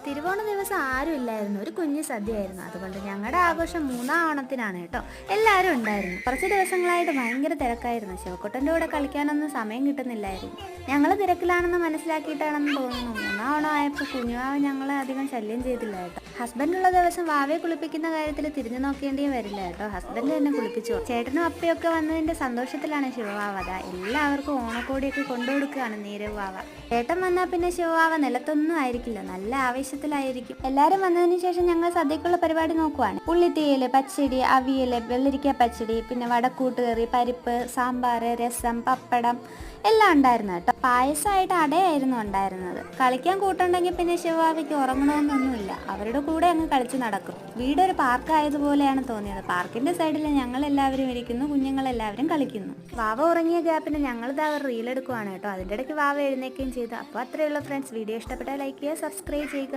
തിരുവോണ ദിവസം ആരും ഇല്ലായിരുന്നു, ഒരു കുഞ്ഞു സദ്യയായിരുന്നു. അതുകൊണ്ട് ഞങ്ങളുടെ ആഘോഷം മൂന്നാം ഓണത്തിനാണ് കേട്ടോ. എല്ലാവരും ഉണ്ടായിരുന്നു. കുറച്ച് ദിവസങ്ങളായിട്ട് ഭയങ്കര തിരക്കായിരുന്നു. ശിവക്കുട്ടൻ്റെ കൂടെ കളിക്കാനൊന്നും സമയം കിട്ടുന്നില്ലായിരുന്നു. ഞങ്ങൾ തിരക്കിലാണെന്ന് മനസ്സിലാക്കിയിട്ടാണെന്ന് തോന്നുന്നു മൂന്നാം ഓണം ആയപ്പോൾ കുഞ്ഞുവാവ ഞങ്ങളെ അധികം ശല്യം ചെയ്തില്ല കേട്ടോ. ഹസ്ബൻഡുള്ള ദിവസം വാവയെ കുളിപ്പിക്കുന്ന കാര്യത്തിൽ തിരിഞ്ഞു നോക്കേണ്ടിയും വരില്ല കേട്ടോ. ഹസ്ബൻഡ് തന്നെ കുളിപ്പിച്ചു. ചേട്ടനും അപ്പയൊക്കെ വന്നതിന്റെ സന്തോഷത്തിലാണ് ശിവവാവ. എല്ലാവർക്കും ഓണക്കോടിയൊക്കെ കൊണ്ടുകൊടുക്കുകയാണ് നീരവ് വാവ. ചേട്ടൻ വന്നാൽ പിന്നെ ശിവവാവ നിലത്തൊന്നും ആയിരിക്കില്ല, നല്ല ആവേശത്തിലായിരിക്കും. എല്ലാവരും വന്നതിന് ശേഷം ഞങ്ങൾ സദ്യക്കുള്ള പരിപാടി നോക്കുവാണ്. ഉള്ളിത്തീയല്, പച്ചടി, അവിയല്, വെള്ളരിക്ക പച്ചടി, പിന്നെ വടക്കൂട്ടുകറി, പരിപ്പ്, സാമ്പാർ, രസം, പപ്പടം എല്ലാം ഉണ്ടായിരുന്നു കേട്ടോ. പായസമായിട്ട് അടയായിരുന്നു ഉണ്ടായിരുന്നത്. കളിക്കാൻ കൂട്ടുണ്ടെങ്കിൽ പിന്നെ ശിവവാവയ്ക്ക് ഉറങ്ങണമെന്നൊന്നുമില്ല, അവരുടെ കൂടെ അങ്ങ് കളിച്ച് നടക്കും. വീടൊരു പാർക്കായതുപോലെയാണ് തോന്നിയത്. പാർക്കിന്റെ സൈഡിൽ ഞങ്ങൾ എല്ലാവരും ഇരിക്കുന്നു, കുഞ്ഞുങ്ങളെല്ലാവരും കളിക്കുന്നു. വാവ ഉറങ്ങിയ ഗ്യാപ്പിന് ഞങ്ങളിത് അവർ റീലെടുക്കുവാണ് കേട്ടോ. അതിൻ്റെ ഇടയ്ക്ക് വാവ എഴുന്നേക്കുകയും ചെയ്തു. അപ്പോൾ അത്രയുള്ള ഫ്രണ്ട്സ്, വീഡിയോ ഇഷ്ടപ്പെട്ടാൽ ലൈക്ക് ചെയ്യുക, സബ്സ്ക്രൈബ് ചെയ്യുക.